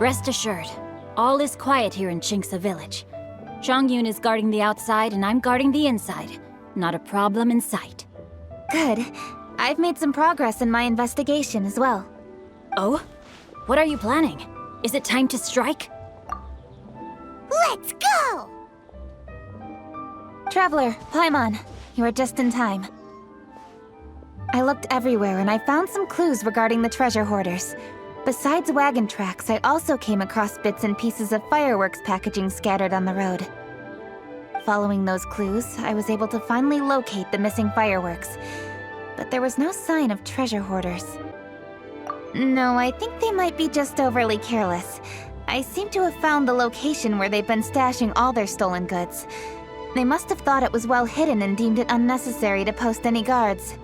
Rest assured, all is quiet here in Qingce Village. Zhangyun is guarding the outside and I'm guarding the inside. Not a problem in sight. Good. I've made some progress in my investigation as well. Oh? What are you planning? Is it time to strike? Let's go! Traveler, Paimon, you are just in time. I looked everywhere and I found some clues regarding the treasure hoarders. Besides wagon tracks, I also came across bits and pieces of fireworks packaging scattered on the road. Following those clues, I was able to finally locate the missing fireworks. But there was no sign of treasure hoarders. No, I think they might be just overly careless. I seem to have found the location where they've been stashing all their stolen goods. They must have thought it was well hidden and deemed it unnecessary to post any guards.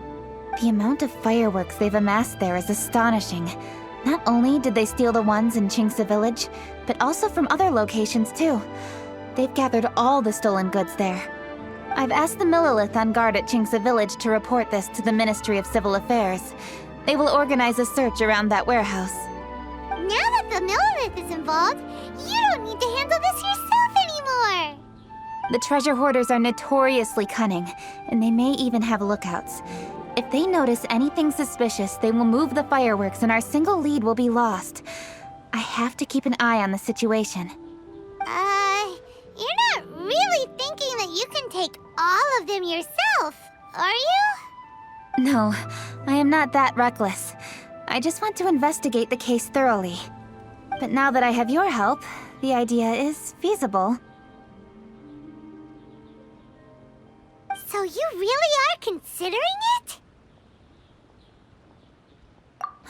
The amount of fireworks they've amassed there is astonishing. Not only did they steal the ones in Qingce Village, but also from other locations too. They've gathered all the stolen goods there. I've asked the Millilith on guard at Qingce Village to report this to the Ministry of Civil Affairs. They will organize a search around that warehouse. Now that the Millilith is involved, you don't need to handle this yourself anymore! The treasure hoarders are notoriously cunning, and they may even have lookouts. If they notice anything suspicious, they will move the fireworks and our single lead will be lost. I have to keep an eye on the situation. You're not really thinking that you can take all of them yourself, are you? No, I am not that reckless. I just want to investigate the case thoroughly. But now that I have your help, the idea is feasible. So you really are considering it?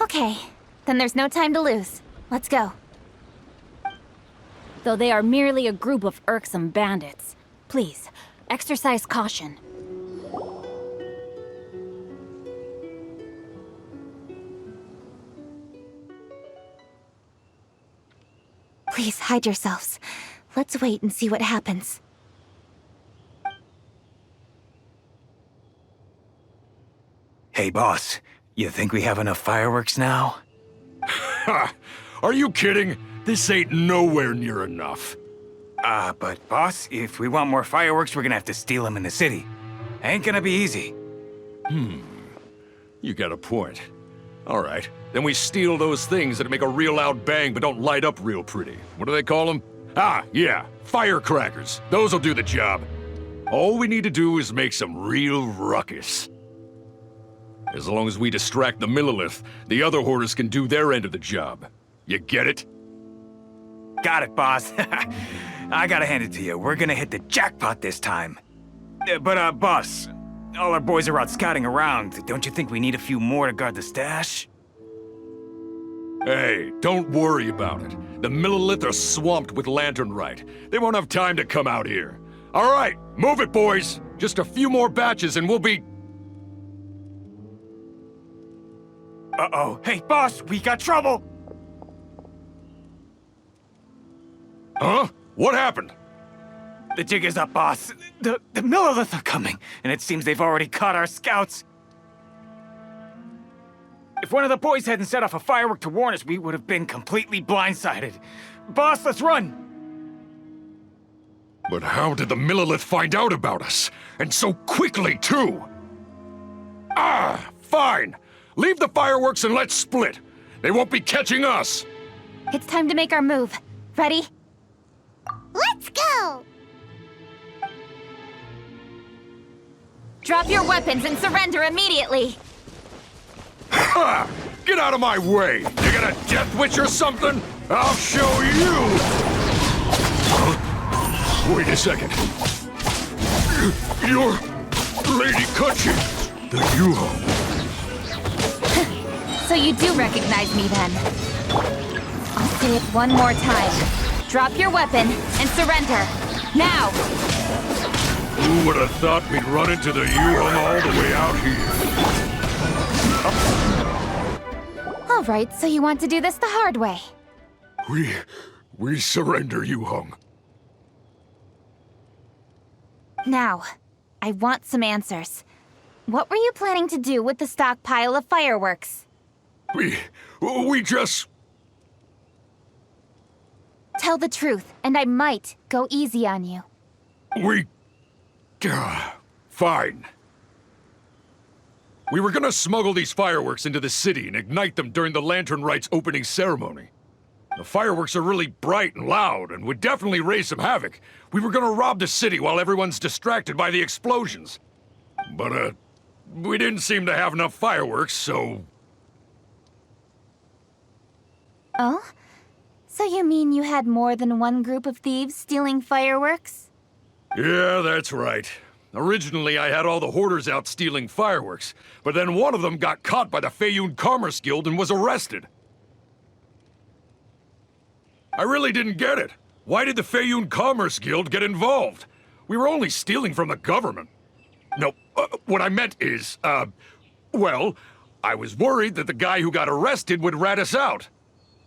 Okay, then there's no time to lose. Let's go. Though they are merely a group of irksome bandits, please, exercise caution. Please hide yourselves. Let's wait and see what happens. Hey, boss. You think we have enough fireworks now? Ha! Are you kidding? This ain't nowhere near enough. But boss, if we want more fireworks, we're gonna have to steal them in the city. Ain't gonna be easy. You got a point. All right, then we steal those things that make a real loud bang but don't light up real pretty. What do they call them? Ah, yeah, firecrackers. Those'll do the job. All we need to do is make some real ruckus. As long as we distract the Millilith, the other hoarders can do their end of the job. You get it? Got it, boss. I gotta hand it to you. We're gonna hit the jackpot this time. But, boss, all our boys are out scouting around. Don't you think we need a few more to guard the stash? Hey, don't worry about it. The Millilith are swamped with lantern Rite. They won't have time to come out here. All right, move it, boys. Just a few more batches and we'll be... Uh-oh. Hey, boss, we got trouble! Huh? What happened? The jig is up, boss. The Millilith are coming, and it seems they've already caught our scouts. If one of the boys hadn't set off a firework to warn us, we would have been completely blindsided. Boss, let's run! But how did the Millilith find out about us? And so quickly, too? Ah, fine. Leave the fireworks and let's split. They won't be catching us. It's time to make our move. Ready? Let's go! Drop your weapons and surrender immediately! Ha! Get out of my way! You got a death witch or something? I'll show you! Huh? Wait a second. You're Lady Keqing, the Yuho. So you do recognize me then? I'll say it one more time. Drop your weapon and surrender. Now! Who would have thought we'd run into the Yuho all the way out here? All right, so you want to do this the hard way. We surrender, Yuho. Now, I want some answers. What were you planning to do with the stockpile of fireworks? We just... Tell the truth, and I might go easy on you. Fine. We were gonna smuggle these fireworks into the city and ignite them during the Lantern Rite's opening ceremony. The fireworks are really bright and loud and would definitely raise some havoc. We were gonna rob the city while everyone's distracted by the explosions. But, we didn't seem to have enough fireworks, so... Oh? So you mean you had more than one group of thieves stealing fireworks? Yeah, that's right. Originally, I had all the hoarders out stealing fireworks, but then one of them got caught by the Feiyun Commerce Guild and was arrested. I really didn't get it. Why did the Feiyun Commerce Guild get involved? We were only stealing from the government. No, what I meant is, well, I was worried that the guy who got arrested would rat us out.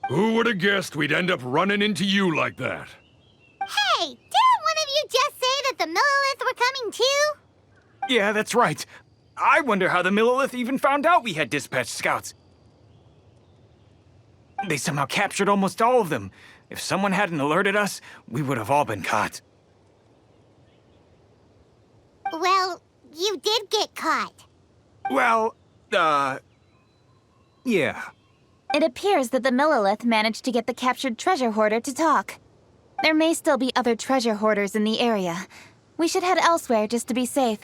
Who would have guessed we'd end up running into you like that? Hey, didn't one of you just say that the Millilith were coming too? Yeah, that's right. I wonder how the Millilith even found out we had dispatched scouts. They somehow captured almost all of them. If someone hadn't alerted us, we would have all been caught. Well, you did get caught. Well, yeah. It appears that the Millilith managed to get the captured treasure hoarder to talk. There may still be other treasure hoarders in the area. We should head elsewhere just to be safe.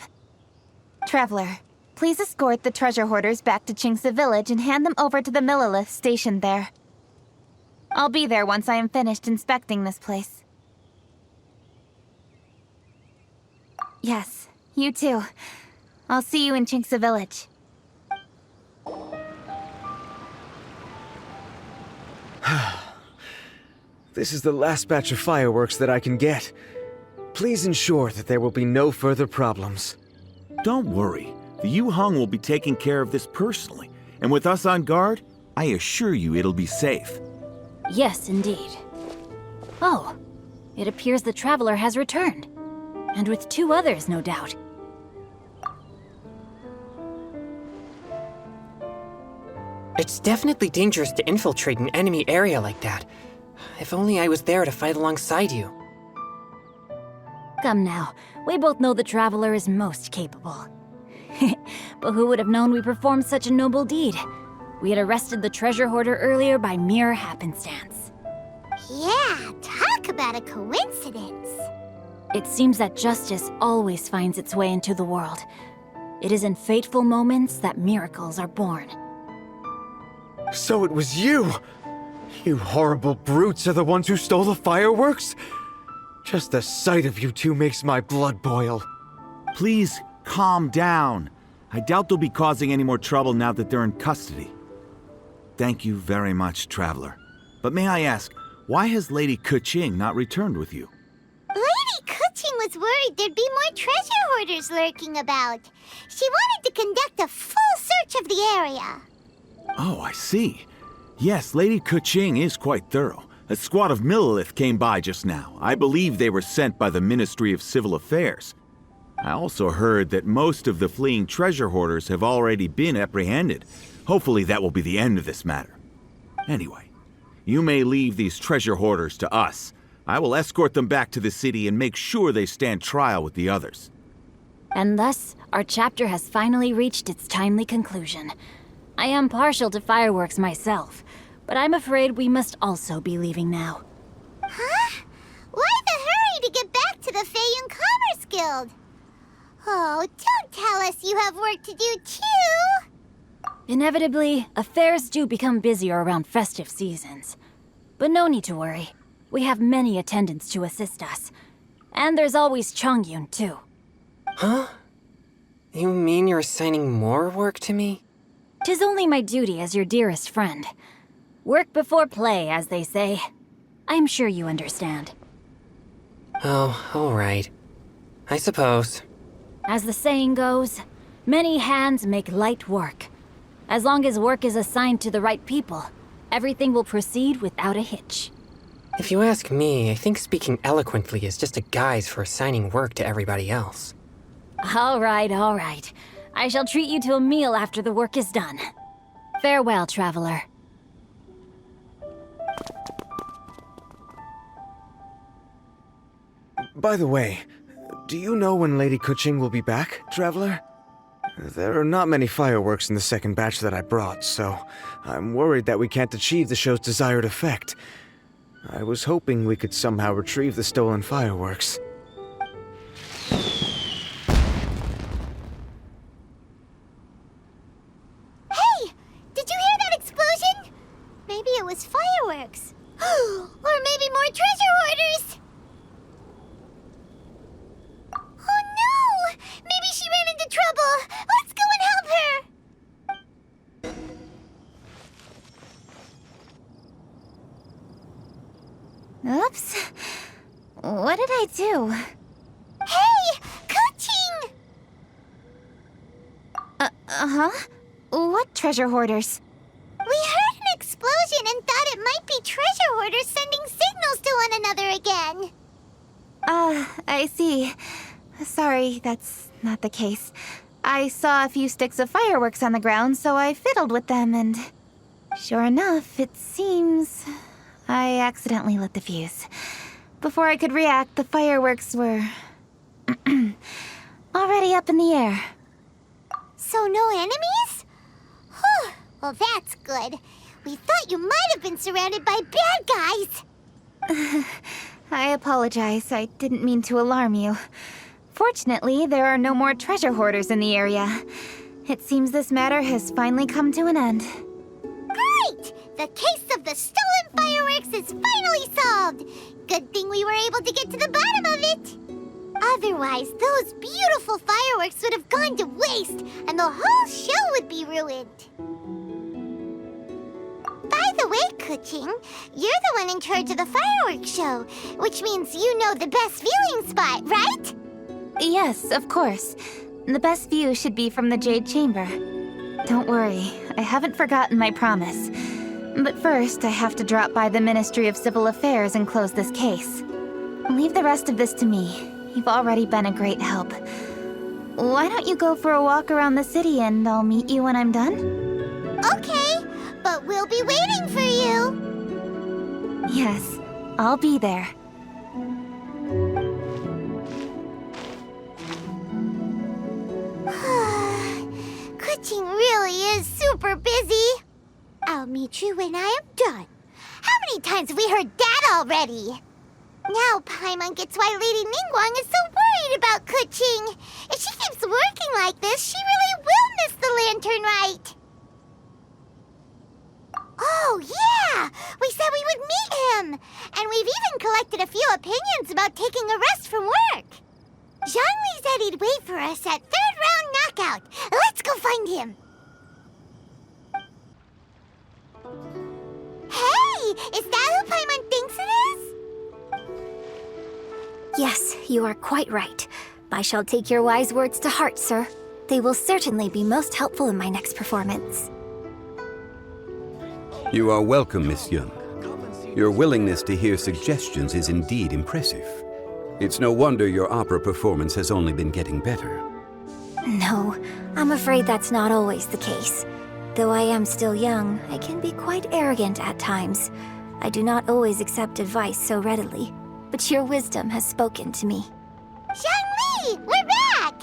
Traveler, please escort the treasure hoarders back to Qingce Village and hand them over to the Millilith stationed there. I'll be there once I am finished inspecting this place. Yes, you too. I'll see you in Qingce Village. This is the last batch of fireworks that I can get. Please ensure that there will be no further problems. Don't worry. The Yu-Hung will be taking care of this personally. And with us on guard, I assure you it'll be safe. Yes, indeed. Oh, it appears the Traveler has returned. And with 2 others, no doubt. It's definitely dangerous to infiltrate an enemy area like that. If only I was there to fight alongside you. Come now, we both know the Traveler is most capable. But who would have known we performed such a noble deed? We had arrested the treasure hoarder earlier by mere happenstance. Yeah, talk about a coincidence. It seems that justice always finds its way into the world. It is in fateful moments that miracles are born. So it was you! You horrible brutes are the ones who stole the fireworks? Just the sight of you two makes my blood boil. Please, calm down. I doubt they'll be causing any more trouble now that they're in custody. Thank you very much, Traveler. But may I ask, why has Lady Keqing not returned with you? Lady Keqing was worried there'd be more treasure hoarders lurking about. She wanted to conduct a full search of the area. Oh, I see. Yes, Lady Keqing is quite thorough. A squad of Millilith came by just now. I believe they were sent by the Ministry of Civil Affairs. I also heard that most of the fleeing treasure hoarders have already been apprehended. Hopefully that will be the end of this matter. Anyway, you may leave these treasure hoarders to us. I will escort them back to the city and make sure they stand trial with the others. And thus, our chapter has finally reached its timely conclusion. I am partial to fireworks myself, but I'm afraid we must also be leaving now. Huh? Why the hurry to get back to the Feiyun Commerce Guild? Oh, don't tell us you have work to do too! Inevitably, affairs do become busier around festive seasons. But no need to worry. We have many attendants to assist us. And there's always Chongyun, too. Huh? You mean you're assigning more work to me? 'Tis only my duty as your dearest friend. Work before play, as they say. I'm sure you understand. Oh, all right. I suppose. As the saying goes, many hands make light work. As long as work is assigned to the right people, everything will proceed without a hitch. If you ask me, I think speaking eloquently is just a guise for assigning work to everybody else. All right, all right. I shall treat you to a meal after the work is done. Farewell, Traveler. By the way, do you know when Lady Keqing will be back, Traveler? There are not many fireworks in the second batch that I brought, so I'm worried that we can't achieve the show's desired effect. I was hoping we could somehow retrieve the stolen fireworks. Hey! Did you hear that explosion? Maybe it was fireworks. Or maybe more treasure hoarders! Oh no! Maybe she ran into trouble! Let's go and help her! Oops. What did I do? Hey! Keqing! Uh-huh? What treasure hoarders? We heard an explosion and thought it might be treasure hoarders sending signals to one another again. I see. Sorry, that's not the case. I saw a few sticks of fireworks on the ground, so I fiddled with them, and sure enough, it seems I accidentally lit the fuse. Before I could react, the fireworks were already up in the air. So no enemies? Whew. Well, that's good. We thought you might have been surrounded by bad guys. I apologize. I didn't mean to alarm you. Fortunately, there are no more treasure hoarders in the area. It seems this matter has finally come to an end. Great! The case of the stolen fireworks is finally solved. Good thing we were able to get to the bottom of it. Otherwise, those beautiful fireworks would have gone to waste, and the whole show would be ruined. By the way, Keqing, you're the one in charge of the fireworks show, which means you know the best viewing spot, right? Yes, of course. The best view should be from the Jade Chamber. Don't worry, I haven't forgotten my promise. But first, I have to drop by the Ministry of Civil Affairs and close this case. Leave the rest of this to me. You've already been a great help. Why don't you go for a walk around the city and I'll meet you when I'm done? Okay, but we'll be waiting for you. Yes, I'll be there. Keqing really is super busy. I'll meet you when I am done. How many times have we heard that already? Now Paimon gets why Lady Ningguang is so worried about Keqing. If she keeps working like this, she really will miss the Lantern Rite. Oh, yeah! We said we would meet him! And we've even collected a few opinions about taking a rest from work. Zhongli said he'd wait for us at third round knockout. Let's go find him. Hey! Is that who Paimon thinks it is? Yes, you are quite right. I shall take your wise words to heart, sir. They will certainly be most helpful in my next performance. You are welcome, Miss Yun. Your willingness to hear suggestions is indeed impressive. It's no wonder your opera performance has only been getting better. No, I'm afraid that's not always the case. Though I am still young, I can be quite arrogant at times. I do not always accept advice so readily, but your wisdom has spoken to me. Zhongli! We're back!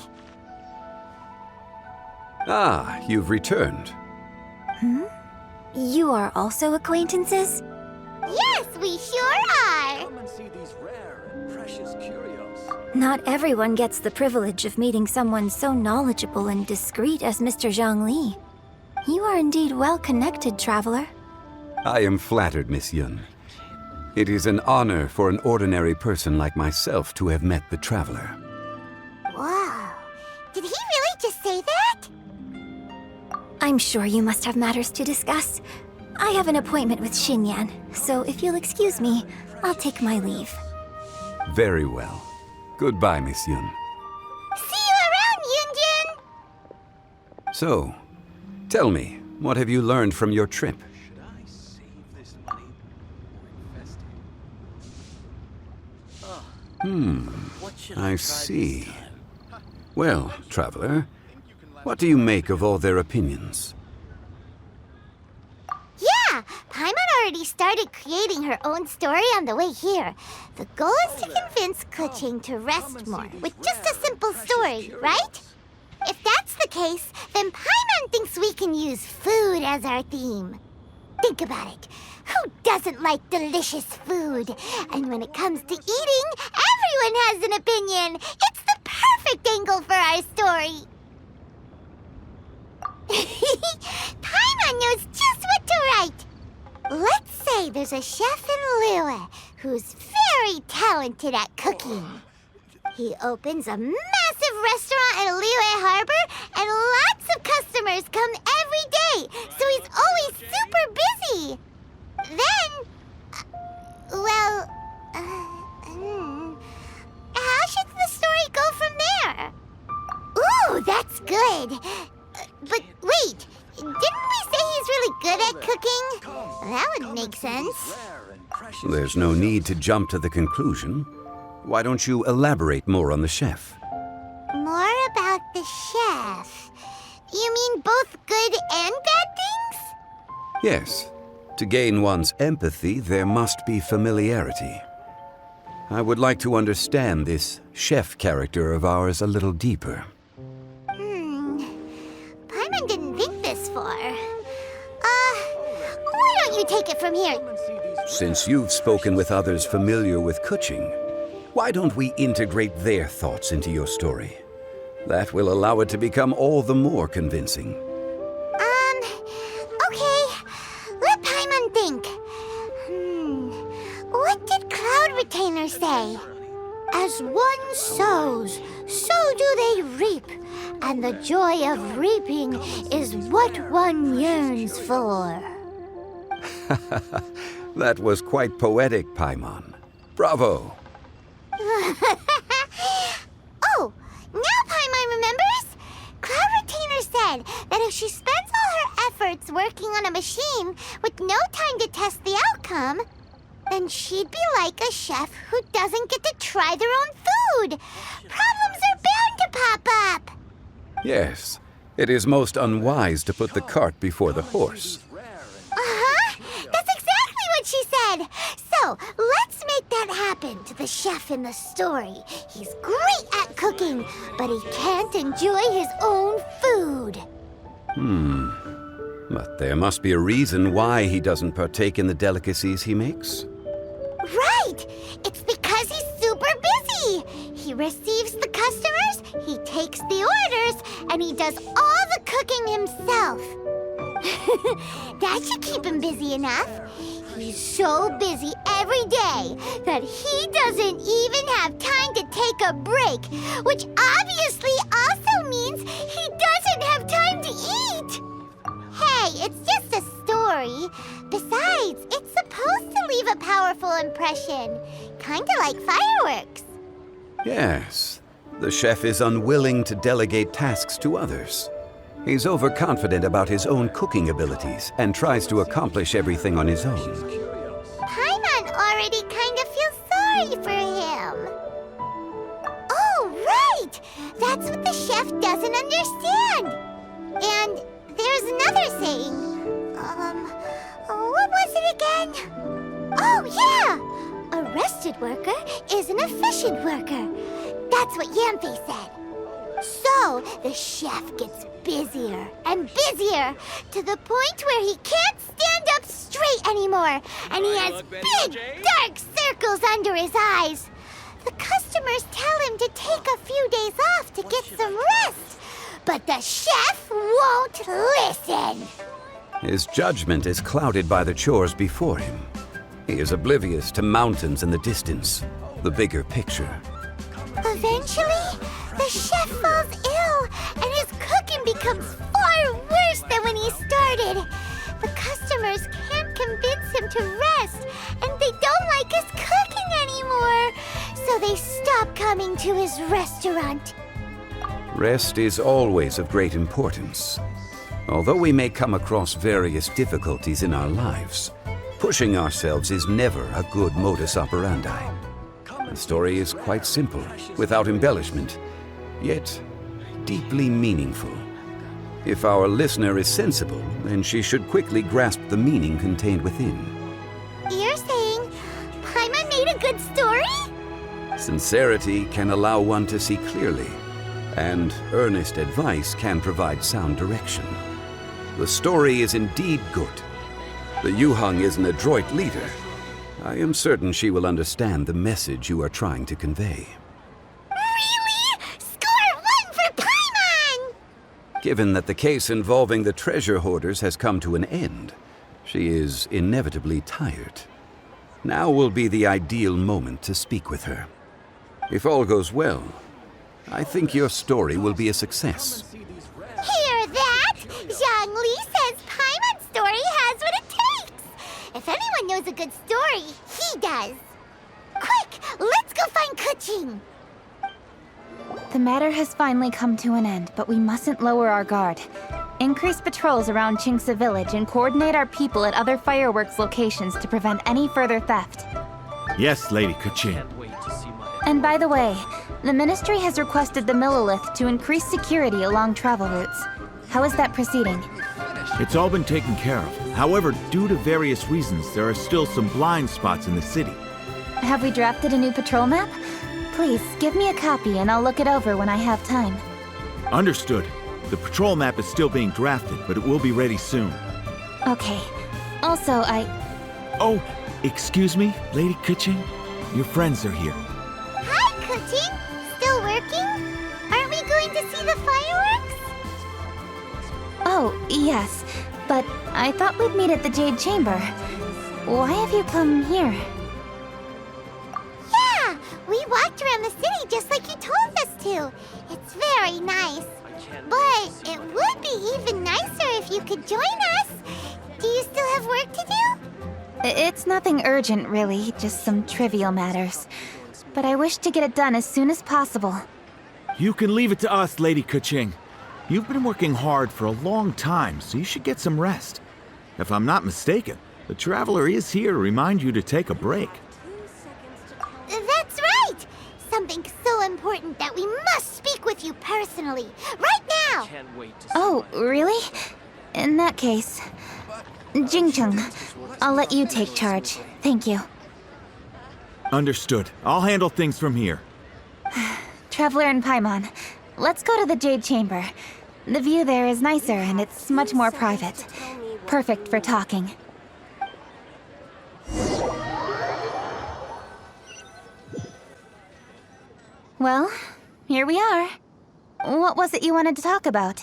Ah, you've returned. You are also acquaintances? Yes, we sure are! Come and see these rare and precious curios. Not everyone gets the privilege of meeting someone so knowledgeable and discreet as Mr. Zhongli. You are indeed well connected, traveler. I am flattered, Miss Yun. It is an honor for an ordinary person like myself to have met the traveler. Wow. Did he really just say that? I'm sure you must have matters to discuss. I have an appointment with Xinyan, so if you'll excuse me, I'll take my leave. Very well. Goodbye, Miss Yun. See you around, Yunjin! So, tell me, what have you learned from your trip? Should I save this money or invest it? What should I try see. this time? Well, traveler, what do you make of all their opinions? Yeah, Paimon already started creating her own story on the way here. The goal is to convince Keqing to rest more with just a simple story, right? If that's the case, then Paimon thinks we can use food as our theme. Think about it. Who doesn't like delicious food? And when it comes to eating, everyone has an opinion. It's the perfect angle for our story. Paimon knows just what to write. Let's say there's a chef in Liyue who's very talented at cooking. He opens a massive restaurant at Liyue Harbor, and lots of customers come every day, so he's always super busy. Then, how should the story go from there? Ooh, that's good. But wait, didn't we say he's really good at cooking? That would make sense. There's no need to jump to the conclusion. Why don't you elaborate more on the chef? More about the chef. You mean both good and bad things? Yes. To gain one's empathy, there must be familiarity. I would like to understand this chef character of ours a little deeper. Paimon didn't think this far. Why don't you take it from here? Since you've spoken with others familiar with Keqing, why don't we integrate their thoughts into your story? That will allow it to become all the more convincing. Okay. Let Paimon think. What did Cloud Retainer say? As one sows, so do they reap. And the joy of reaping is what one yearns for. That was quite poetic, Paimon. Bravo! Oh, now Paimon remembers? Cloud Retainer said that if she spends all her efforts working on a machine with no time to test the outcome, then she'd be like a chef who doesn't get to try their own food. Problems are bound to pop up. Yes, it is most unwise to put the cart before the horse. That's exactly what she said. So, let's make that happen to the chef in the story. He's great at cooking, but he can't enjoy his own food. But there must be a reason why he doesn't partake in the delicacies he makes. Right! It's because he's super busy. He receives the customers, he takes the orders, and he does all the cooking himself. That should keep him busy enough. He's so busy every day that he doesn't even have time to take a break, which obviously also means he doesn't have time to eat. Hey, it's just a story. Besides, it's supposed to leave a powerful impression, kinda like fireworks. Yes, the chef is unwilling to delegate tasks to others. He's overconfident about his own cooking abilities and tries to accomplish everything on his own. Paimon already kind of feels sorry for him. Oh, right! That's what the chef doesn't understand. And there's another saying. What was it again? Oh, yeah! A rested worker is an efficient worker. That's what Yamfe said. So, the chef gets busier and busier to the point where he can't stand up straight anymore, and he has big, dark circles under his eyes. The customers tell him to take a few days off to get some rest, but the chef won't listen. His judgment is clouded by the chores before him. He is oblivious to mountains in the distance, the bigger picture. Eventually, the chef falls ill, and his cooking becomes far worse than when he started. The customers can't convince him to rest, and they don't like his cooking anymore, so they stop coming to his restaurant. Rest is always of great importance. Although we may come across various difficulties in our lives, pushing ourselves is never a good modus operandi. The story is quite simple, without embellishment, yet deeply meaningful. If our listener is sensible, then she should quickly grasp the meaning contained within. Sincerity can allow one to see clearly, and earnest advice can provide sound direction. The story is indeed good. The Yuheng is an adroit leader. I am certain she will understand the message you are trying to convey. Really? Score 1 for Paimon! Given that the case involving the treasure hoarders has come to an end, she is inevitably tired. Now will be the ideal moment to speak with her. If all goes well, I think your story will be a success. Hear that? Zhang Li says Paimon's story has what it takes. If anyone knows a good story, he does. Quick, let's go find Keqing. The matter has finally come to an end, but we mustn't lower our guard. Increase patrols around Qingce village and coordinate our people at other fireworks locations to prevent any further theft. Yes, Lady Keqing. Can't wait to see my... And by the way, the Ministry has requested the Millilith to increase security along travel routes. How is that proceeding? It's all been taken care of. However, due to various reasons, there are still some blind spots in the city. Have we drafted a new patrol map? Please, give me a copy and I'll look it over when I have time. Understood. The patrol map is still being drafted, but it will be ready soon. Okay. Also, Oh, excuse me, Lady Keqing? Your friends are here. Hi, Keqing. Still working? Aren't we going to see the fireworks? Oh, yes. But I thought we'd meet at the Jade Chamber. Why have you come here? Yeah, we walked around the city just like you told us to. It's very nice. But it would be even nicer if you could join us. Do you still have work to do? It's nothing urgent, really. Just some trivial matters. But I wish to get it done as soon as possible. You can leave it to us, Lady Keqing. You've been working hard for a long time, so you should get some rest. If I'm not mistaken, the Traveler is here to remind you to take a break. That's right! Something so important that we must speak with you personally, right now! Can't wait to see Oh, really? In that case... Jingcheng, I'll let you take charge. Thank you. Understood. I'll handle things from here. Traveler and Paimon, let's go to the Jade Chamber. The view there is nicer and it's much more private. Perfect for talking. Well, here we are. What was it you wanted to talk about?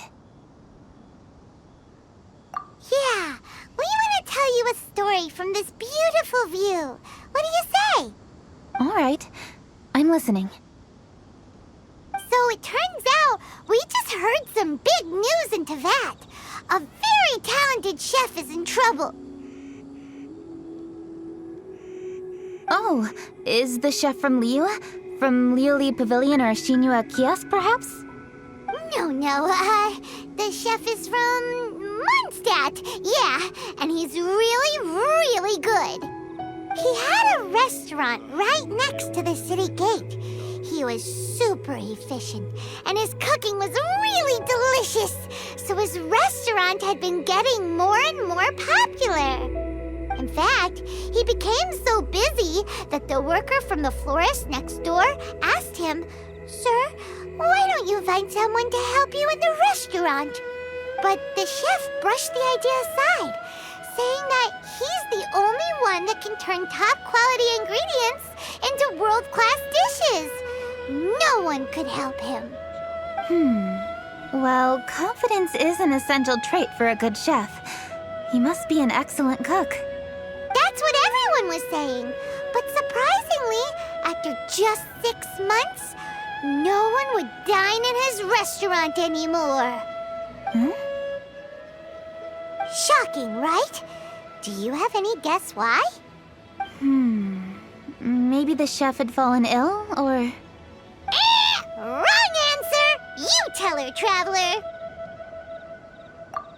Yeah, we want to tell you a story from this beautiful view. What do you say? All right, I'm listening. So it turns out we just heard some big news in Teyvat. A very talented chef is in trouble. Oh, is the chef from Liyue? From Liuli Pavilion or Xinhua Kiosk, perhaps? No, the chef is from Mondstadt. Yeah, and he's really good. He had a restaurant right next to the city gate. He was super efficient, and his cooking was really delicious, so his restaurant had been getting more and more popular. In fact, he became so busy that the worker from the florist next door asked him, "Sir, why don't you find someone to help you in the restaurant?" But the chef brushed the idea aside, saying that he's the only one that can turn top-quality ingredients into world-class dishes. No one could help him. Well, confidence is an essential trait for a good chef. He must be an excellent cook. That's what everyone was saying. But surprisingly, after just 6 months, no one would dine in his restaurant anymore. Shocking, right? Do you have any guess why? Maybe the chef had fallen ill, or... Wrong answer! You tell her, Traveler!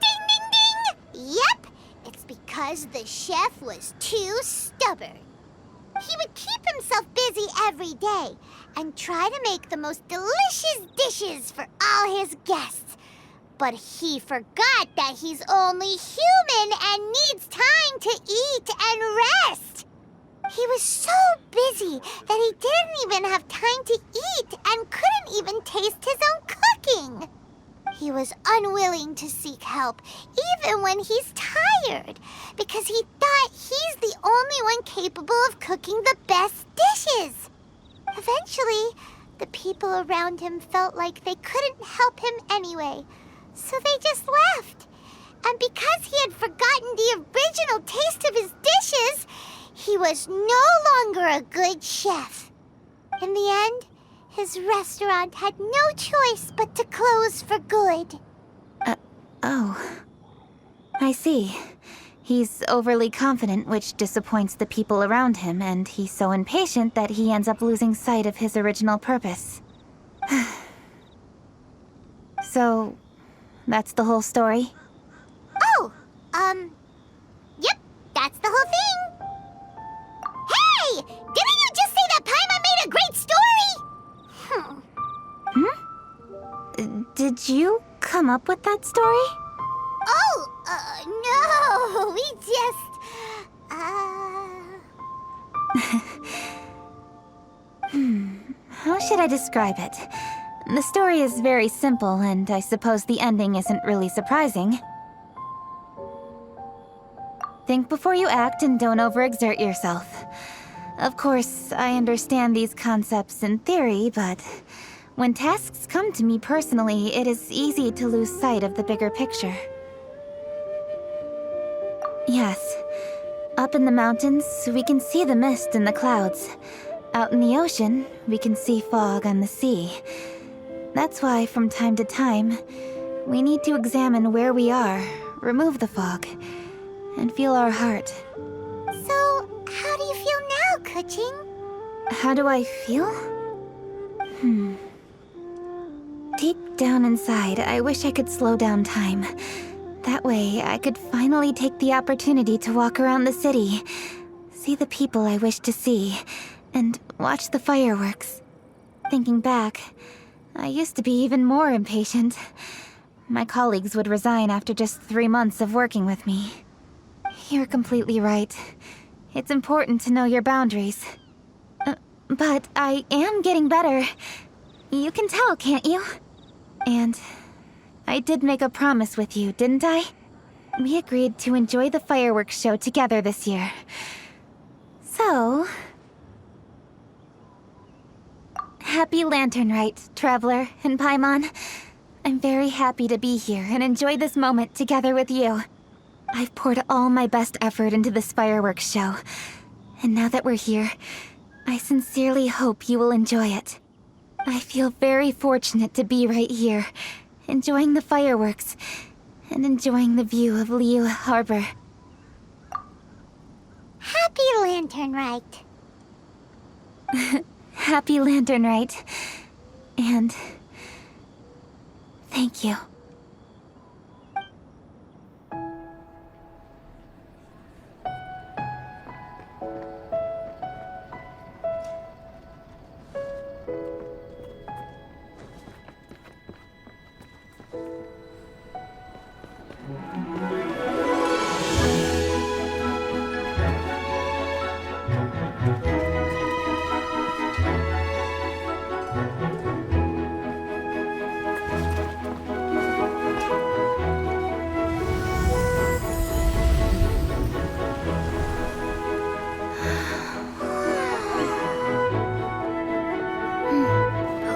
Ding, ding, ding! Yep, it's because the chef was too stubborn. He would keep himself busy every day and try to make the most delicious dishes for all his guests. But he forgot that he's only human and needs time to eat and rest. He was so busy that he didn't even have time to eat and couldn't even taste his own cooking. He was unwilling to seek help, even when he's tired, because he thought he's the only one capable of cooking the best dishes. Eventually, the people around him felt like they couldn't help him anyway, so they just left. And because he had forgotten the original taste of his dishes, he was no longer a good chef. In the end, his restaurant had no choice but to close for good. Oh. I see. He's overly confident, which disappoints the people around him, and he's so impatient that he ends up losing sight of his original purpose. So, that's the whole story? Oh, yep, that's the whole thing. Hey! Didn't you just say that Paimon made a great story? Did you come up with that story? Oh, no, we just, How should I describe it? The story is very simple, and I suppose the ending isn't really surprising. Think before you act and don't overexert yourself. Of course, I understand these concepts in theory, but when tasks come to me personally, it is easy to lose sight of the bigger picture. Yes, up in the mountains, we can see the mist in the clouds. Out in the ocean, we can see fog on the sea. That's why, from time to time, we need to examine where we are, remove the fog, and feel our heart. So, how do you feel now, Keqing? How do I feel? Deep down inside, I wish I could slow down time. That way, I could finally take the opportunity to walk around the city, see the people I wish to see, and watch the fireworks. Thinking back, I used to be even more impatient. My colleagues would resign after just 3 months of working with me. You're completely right. It's important to know your boundaries. But I am getting better. You can tell, can't you? And I did make a promise with you, didn't I? We agreed to enjoy the fireworks show together this year. So... Happy Lantern Rite, Traveler and Paimon. I'm very happy to be here and enjoy this moment together with you. I've poured all my best effort into this fireworks show. And now that we're here, I sincerely hope you will enjoy it. I feel very fortunate to be right here, enjoying the fireworks, and enjoying the view of Liyue Harbor. Happy Lantern Rite. Happy Lantern Rite. And... thank you.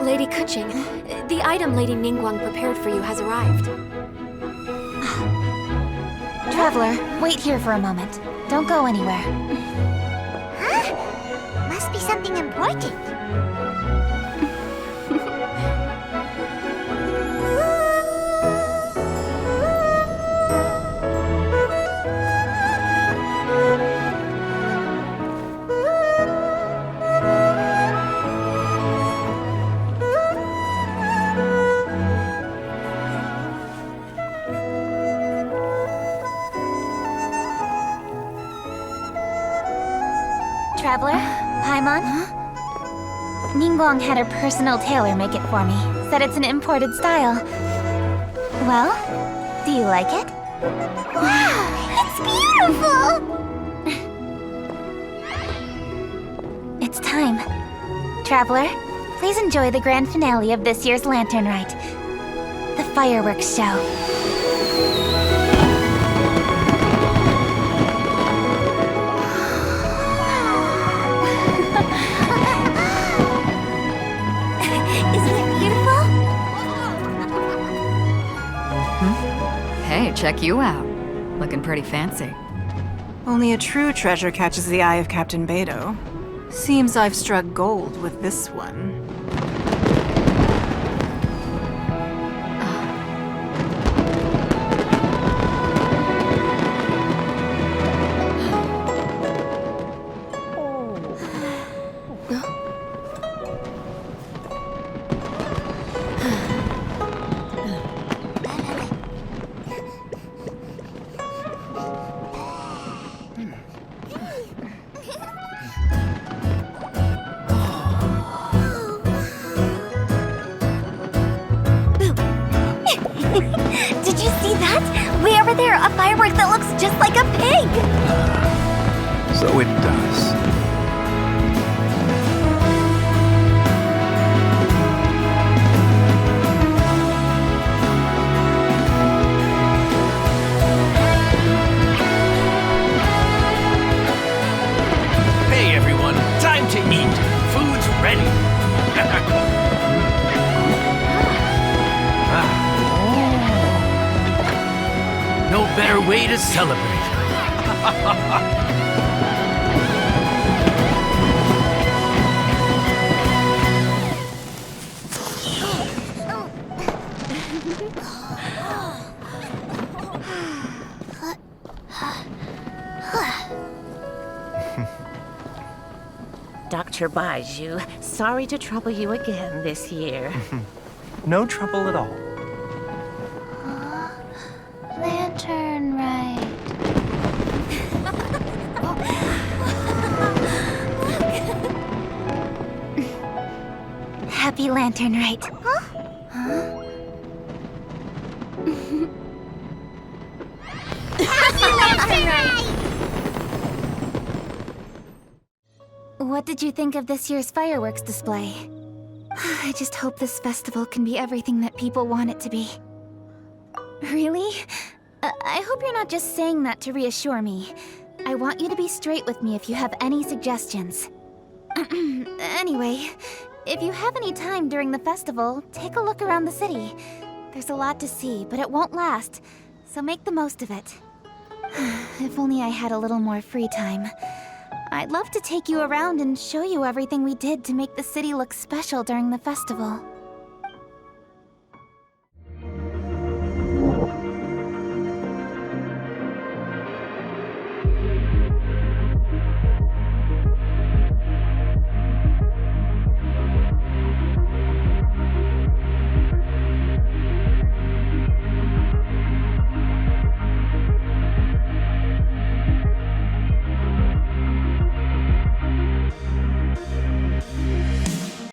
Lady Keqing, the item Lady Ningguang prepared for you has arrived. Traveler, wait here for a moment. Don't go anywhere. Huh? Must be something important. Traveler, Paimon? Ningguang had her personal tailor make it for me. Said it's an imported style. Well, do you like it? Wow, it's beautiful! time. Traveler, please enjoy the grand finale of this year's Lantern Rite, the fireworks show. Isn't it beautiful? Hey, check you out. Looking pretty fancy. Only a true treasure catches the eye of Captain Beto. Seems I've struck gold with this one. Did you see that? Way over there, a firework that looks just like a pig! So it does. Hey everyone, time to eat. Food's ready. No better way to celebrate. Dr. Baiju, sorry to trouble you again this year. No trouble at all. Lantern Rite. Happy Lantern Rite. What did you think of this year's fireworks display? I just hope this festival can be everything that people want it to be. Really? I hope you're not just saying that to reassure me. I want you to be straight with me if you have any suggestions. Anyway, if you have any time during the festival, take a look around the city. There's a lot to see, but it won't last, so make the most of it. If only I had a little more free time. I'd love to take you around and show you everything we did to make the city look special during the festival.